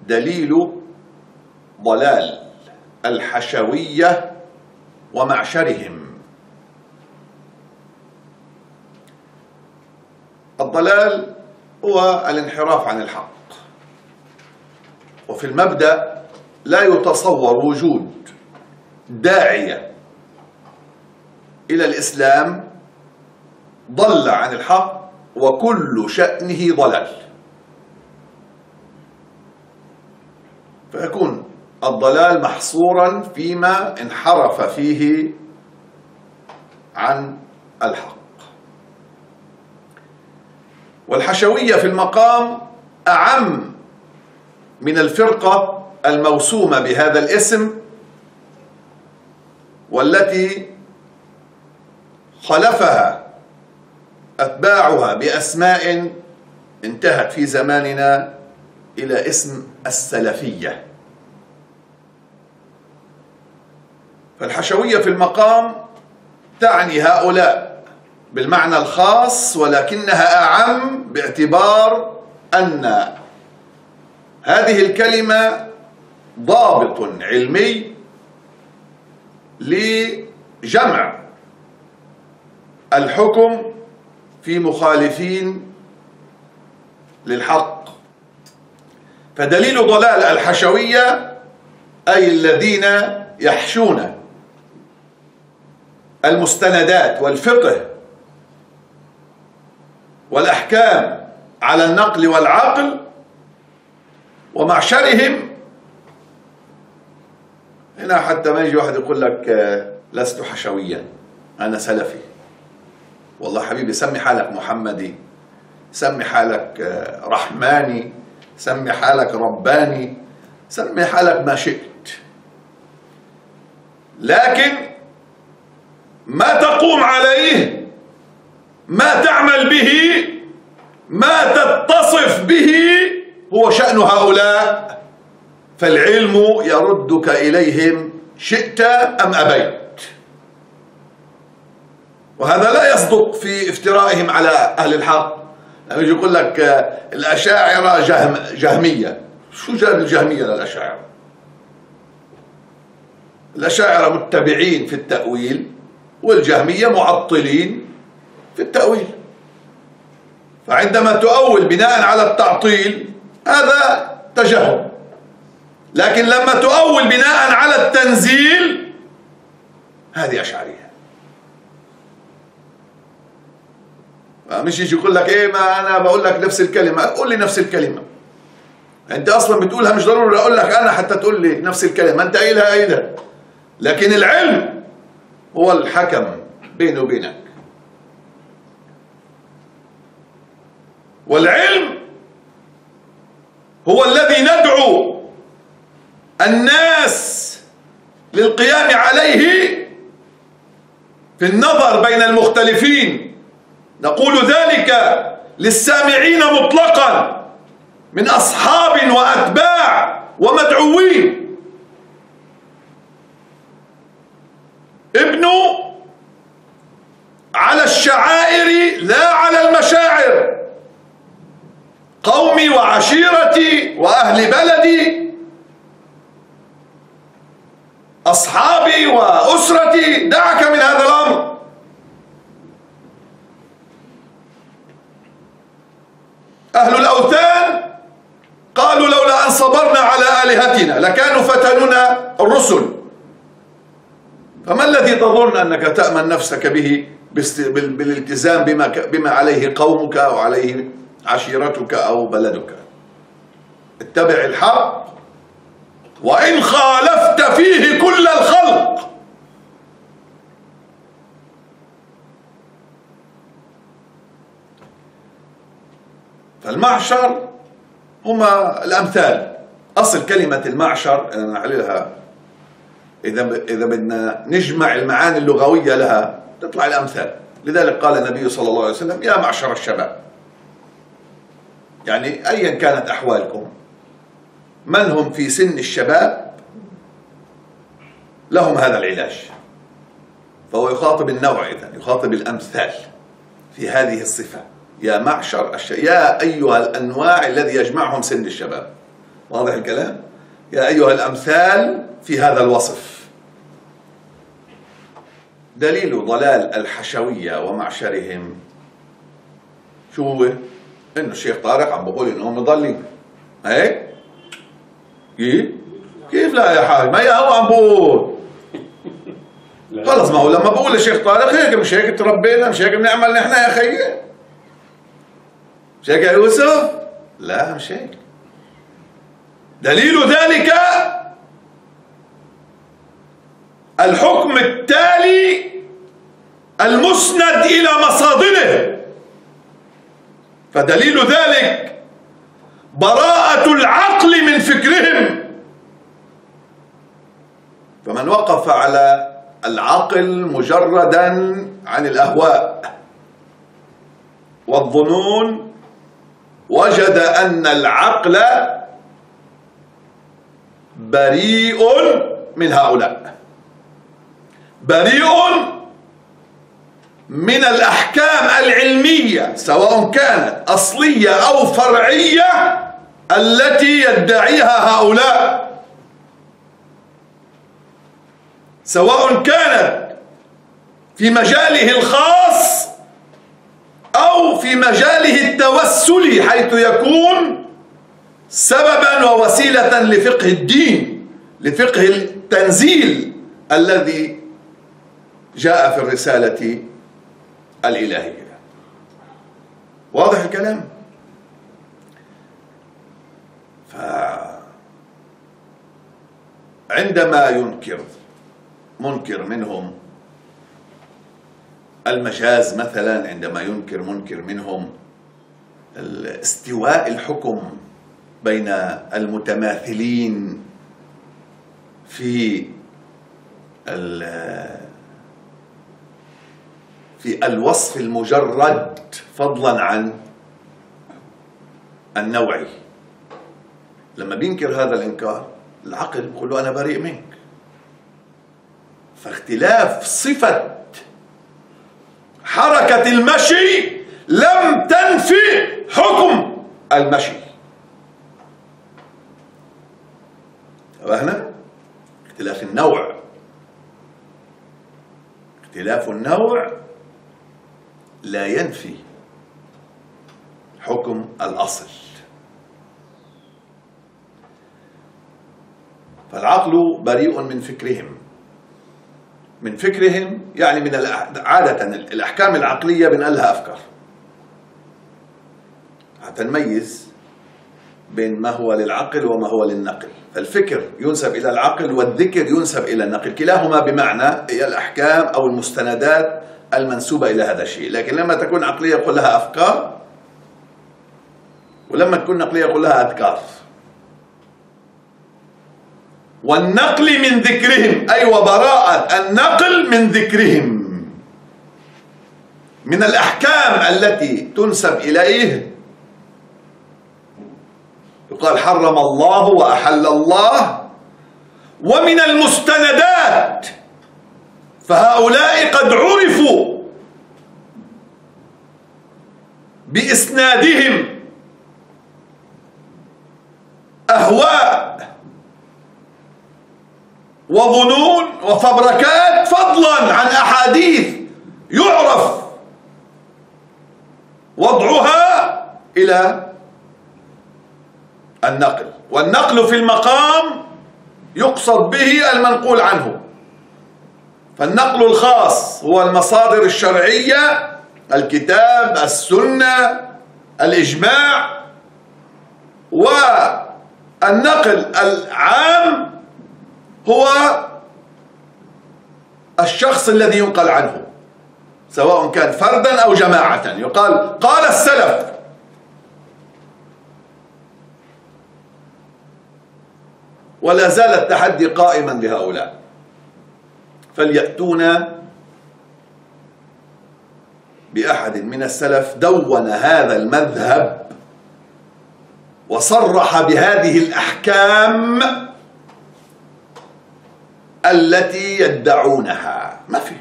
دليل ضلال الحشوية ومعشرهم. الضلال هو الانحراف عن الحق، وفي المبدأ لا يتصور وجود داعية إلى الإسلام ضل عن الحق وكل شأنه ضلال، فيكون الضلال محصورا فيما انحرف فيه عن الحق. والحشوية في المقام أعم من الفرقة الموسومة بهذا الاسم، والتي خلفها أتباعها بأسماء انتهت في زماننا إلى اسم السلفية. فالحشوية في المقام تعني هؤلاء بالمعنى الخاص، ولكنها أعم باعتبار أن هذه الكلمة ضابط علمي لجمع الحكم في مخالفين للحق. فدليل ضلال الحشوية أي الذين يحشون المستندات والفقه والأحكام على النقل والعقل، ومعشرهم هنا حتى ما يجي واحد يقول لك لست حشويا أنا سلفي. والله حبيبي سمي حالك محمدي، سمي حالك رحماني، سمي حالك رباني، سمي حالك ما شئت، لكن ما تقوم عليه، ما تعمل به، ما تتصف به هو شأن هؤلاء، فالعلم يردك إليهم شئت أم أبيت. وهذا لا يصدق في افترائهم على أهل الحق. لما يجي يقول لك الأشاعرة جهمية، شو جاب الجهمية للأشاعرة؟ الأشاعرة متبعين في التأويل، والجهمية معطلين في التأويل. فعندما تؤول بناء على التعطيل هذا تجهم، لكن لما تؤول بناء على التنزيل هذه أشعرية. مش يجي يقول لك ايه ما انا بقول لك نفس الكلمة، قول لي نفس الكلمة. انت اصلا بتقولها، مش ضروري اقول لك انا حتى تقول لي نفس الكلمة، انت قايلها ايضا. لكن العلم هو الحكم بيني وبينك، والعلم هو الذي ندعو الناس للقيام عليه في النظر بين المختلفين. نقول ذلك للسامعين مطلقا من أصحاب وأتباع ومدعوين. ابنوا على الشعائر لا على المشاعر. قومي وعشيرتي وأهل بلدي، أصحابي وأسرتي، دعك من هذا الأمر. أهل الأوثان قالوا لولا أن صبرنا على آلهتنا لكانوا فتنونا الرسل. فما الذي تظن أنك تأمن نفسك به بالالتزام بما عليه قومك أو عليه عشيرتك أو بلدك؟ اتبع الحق وإن خالفت فيه كل الخلق. فالمعشر هما الأمثال. أصل كلمة المعشر أنا نعللها إذا بدنا نجمع المعاني اللغوية لها تطلع الأمثال. لذلك قال النبي صلى الله عليه وسلم يا معشر الشباب، يعني أيا كانت أحوالكم، من هم في سن الشباب لهم هذا العلاج. فهو يخاطب النوع، إذن يخاطب الأمثال في هذه الصفة. يا معشر يا أيها الأنواع الذي يجمعهم سن الشباب. واضح الكلام؟ يا أيها الأمثال في هذا الوصف. دليل ضلال الحشوية ومعشرهم شو هو؟ إنه الشيخ طارق عم بقول إنهم مضلين. هيك؟ كيف لا يا حاج؟ ما هو عم بقول. خلص، ما هو لما بقول للشيخ طارق هيك، مش هيك تربينا، مش هيك بنعمل نحن يا خيي؟ مش هيك يا يوسف؟ لا مش هيك. دليل ذلك الحكم التالي المسند إلى مصادره. فدليل ذلك براءة العقل من فكرهم. فمن وقف على العقل مجردا عن الأهواء والظنون وجد أن العقل بريء من هؤلاء، بريء من الأحكام العلمية سواء كانت أصلية أو فرعية التي يدعيها هؤلاء، سواء كانت في مجاله الخاص أو في مجاله التوسلي، حيث يكون سببا ووسيلة لفقه الدين، لفقه التنزيل الذي جاء في الرسالة الإلهية. واضح الكلام؟ فعندما ينكر منكر منهم المجاز مثلا، عندما ينكر منكر منهم استواء الحكم بين المتماثلين في الوصف المجرد فضلا عن النوعي، لما بينكر هذا الإنكار العقل بيقول له أنا بريء منك. فاختلاف صفة حركة المشي لم تنفي حكم المشي. فهنا اختلاف النوع، اختلاف النوع لا ينفي حكم الأصل. فالعقل بريء من فكرهم، من فكرهم يعني من عادة الأحكام العقلية بنقلها أفكار حتى نميز بين ما هو للعقل وما هو للنقل. فالفكر ينسب إلى العقل والذكر ينسب إلى النقل، كلاهما بمعنى هي الأحكام أو المستندات المنسوبة إلى هذا الشيء. لكن لما تكون عقلية يقول لها أفكار، ولما تكون نقلية يقول لها أذكار. والنقل من ذكرهم، أي وبراءة النقل من ذكرهم، من الأحكام التي تنسب إليه يقال حرم الله وأحل الله، ومن المستندات فهؤلاء قد عرفوا بإسنادهم أهواء وظنون وفبركات فضلا عن أحاديث يعرف وضعها إلى النقل. والنقل في المقام يقصد به المنقول عنه. فالنقل الخاص هو المصادر الشرعية، الكتاب، السنة، الإجماع. والنقل العام هو الشخص الذي ينقل عنه سواء كان فردا أو جماعة. يقال قال السلف، ولا زال التحدي قائما لهؤلاء، فليأتونا بأحد من السلف دون هذا المذهب وصرح بهذه الأحكام التي يدعونها. ما في،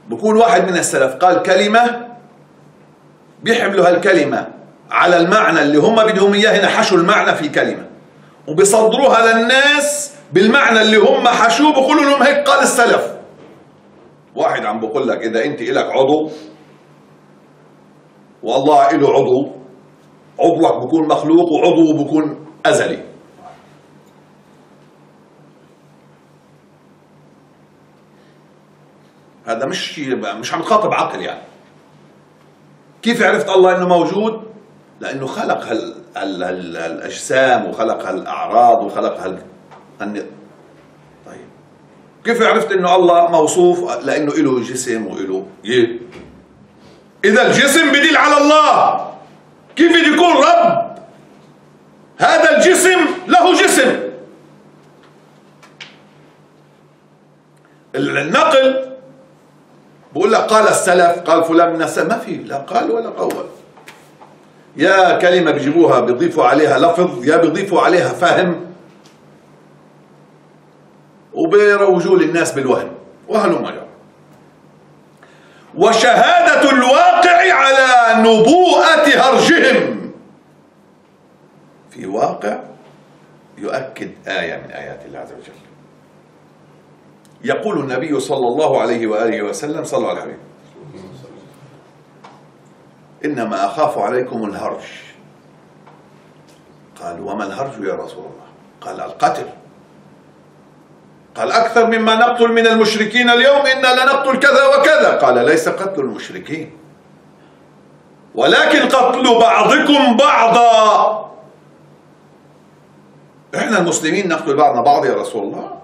بكون واحد من السلف قال كلمة بيحملوا هالكلمة على المعنى اللي هم بدهم إياه، ينحشوا المعنى في كلمة، وبيصدروها للناس بالمعنى اللي هم حشوه، بيقولوا لهم هيك قال السلف. واحد عم بقول لك إذا أنت إلك عضو والله إله عضو، عضوك بكون مخلوق وعضوه بكون أزلي. هذا مش عم تخاطب عقل يعني. كيف عرفت الله انه موجود؟ لانه خلق الاجسام وخلق الاعراض وخلق طيب كيف عرفت انه الله موصوف؟ لانه له جسم وله اذا الجسم بدل على الله، كيف بده يكون رب؟ هذا الجسم له جسم. النقل بقول لك قال السلف، قال فلان من السلف، ما في لا قال ولا قول. يا كلمة بيجيبوها بيضيفوا عليها لفظ، يا بيضيفوا عليها فهم، وبيروجوا للناس بالوهم وهلم جرى. وشهادة الواقع على نبوءة هرجهم، في واقع يؤكد آية من آيات الله عز وجل. يقول النبي صلى الله عليه وآله وسلم، صلوا على الحبيب: إنما أخاف عليكم الهرج. قالوا: وما الهرج يا رسول الله؟ قال: القتل. قال: أكثر مما نقتل من المشركين اليوم، إنا لنقتل كذا وكذا. قال: ليس قتل المشركين ولكن قتل بعضكم بعضا. إحنا المسلمين نقتل بعضنا بعض يا رسول الله؟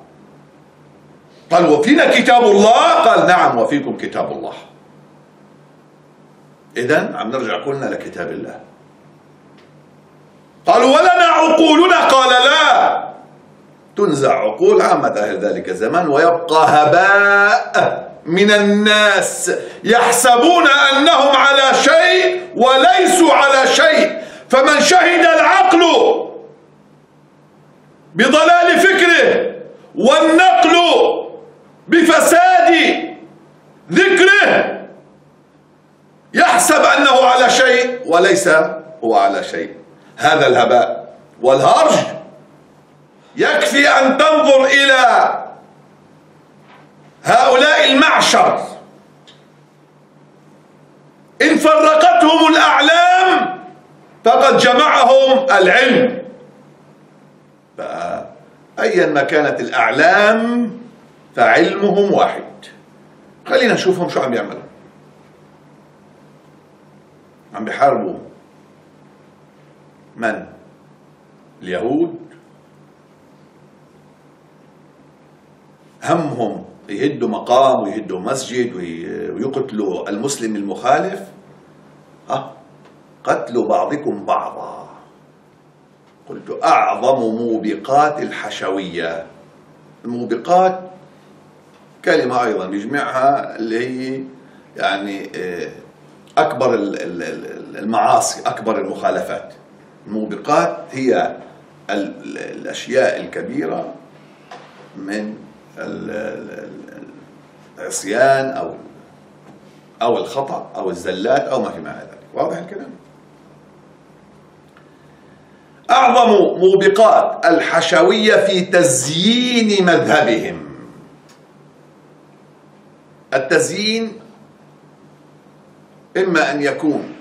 قال: وفينا كتاب الله؟ قال: نعم وفيكم كتاب الله. إذن عم نرجع كلنا لكتاب الله. قالوا: ولنا عقولنا؟ قال: لا، تنزع عقول عامة أهل ذلك الزمان ويبقى هباء من الناس يحسبون أنهم على شيء وليسوا على شيء. فمن شهد العقل بضلال فكره والنقل بفساد ذكره يحسب أنه على شيء وليس هو على شيء. هذا الهباء والهرج. يكفي أن تنظر إلى هؤلاء المعشر، إن فرقتهم الأعلام فقد جمعهم العلم. فأيا ما كانت الأعلام فعلمهم واحد. خلينا نشوفهم شو عم بيعملوا. عم بيحاربوا من؟ اليهود. همهم يهدوا مقام ويهدوا مسجد ويقتلوا المسلم المخالف. قتلوا بعضكم بعضا. قلت: أعظم موبقات الحشوية. الموبقات كلمة أيضا يجمعها اللي هي يعني أكبر المعاصي، أكبر المخالفات. الموبقات هي الأشياء الكبيرة من العصيان أو الخطأ أو الزلات أو ما في معنى ذلك. واضح الكلام؟ أعظم موبقات الحشوية في تزيين مذهبهم. التزيين إما أن يكون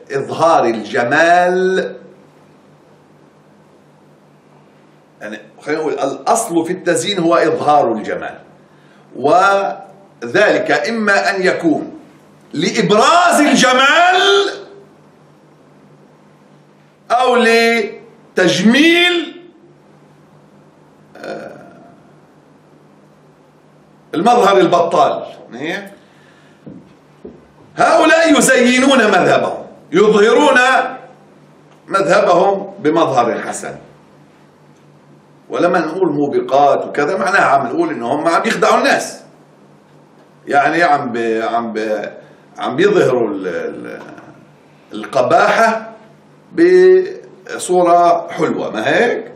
لإظهار الجمال، يعني خلينا نقول الأصل في التزيين هو إظهار الجمال، وذلك إما أن يكون لإبراز الجمال أو لتجميل المظهر البطال. هؤلاء يزينون مذهبهم، يظهرون مذهبهم بمظهر حسن. ولما نقول موبقات وكذا معناها عم نقول انهم عم يخدعوا الناس، يعني عم بيظهروا القباحة بصورة حلوة، ما هيك؟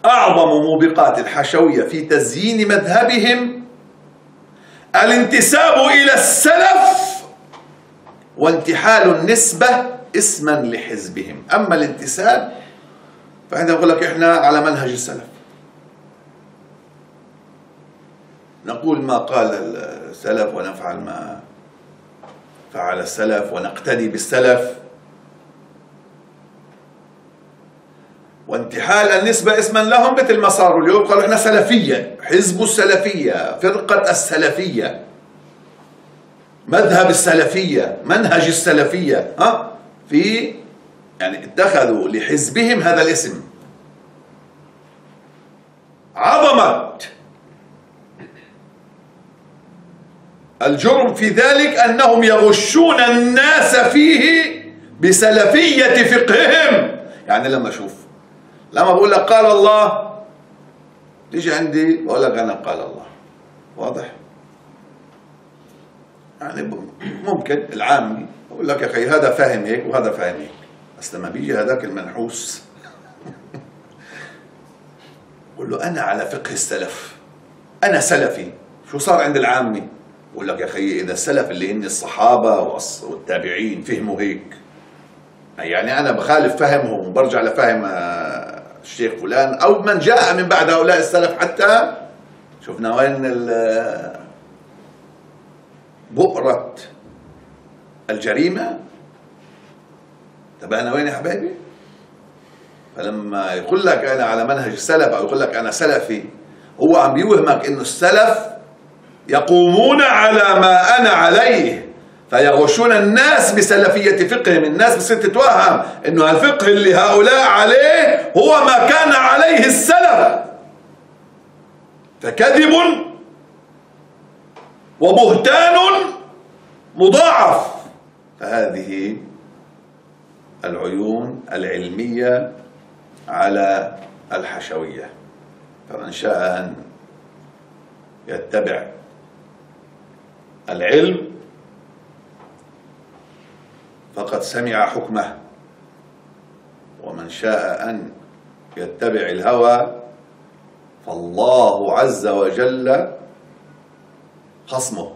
أعظم موبقات الحشوية في تزيين مذهبهم الانتساب إلى السلف وانتحال النسبة اسما لحزبهم. أما الانتساب فإحنا نقول لك إحنا على منهج السلف، نقول ما قال السلف ونفعل ما فعل السلف ونقتدي بالسلف. وانتحال النسبة اسما لهم مثل ما صاروا اليوم، قالوا احنا سلفية، حزب السلفية، فرقة السلفية، مذهب السلفية، منهج السلفية، في يعني اتخذوا لحزبهم هذا الاسم. عظمة الجرم في ذلك أنهم يغشون الناس فيه بسلفية فقههم. يعني لما بقول لك قال الله، تيجي عندي بقول لك أنا قال الله، واضح؟ يعني ممكن العامي بقول لك يا أخي هذا فاهم هيك وهذا فاهم هيك، بس لما بيجي هذاك المنحوس بقول له أنا على فقه السلف، أنا سلفي. شو صار عند العامي؟ بقول لك يا أخي إذا السلف اللي هن الصحابة والتابعين فهموا هيك، يعني أنا بخالف فهمهم وبرجع لفهم الشيخ فلان أو من جاء من بعد هؤلاء السلف، حتى شفنا وين بؤرة الجريمة، تبعنا وين يا حبايبي؟ فلما يقول لك أنا على منهج السلف أو يقول لك أنا سلفي، هو عم بيوهمك إنه السلف يقومون على ما أنا عليه فيغشون الناس بسلفية فقههم. الناس بصير تتوهم إنه الفقه اللي هؤلاء عليه هو ما كان عليه السلف، فكذب وبهتان مضاعف. فهذه العيون العلمية على الحشوية. فمن شاء أن يتبع العلم فقد سمع حكمه، ومن شاء أن يتبع الهوى فالله عز وجل خصمه.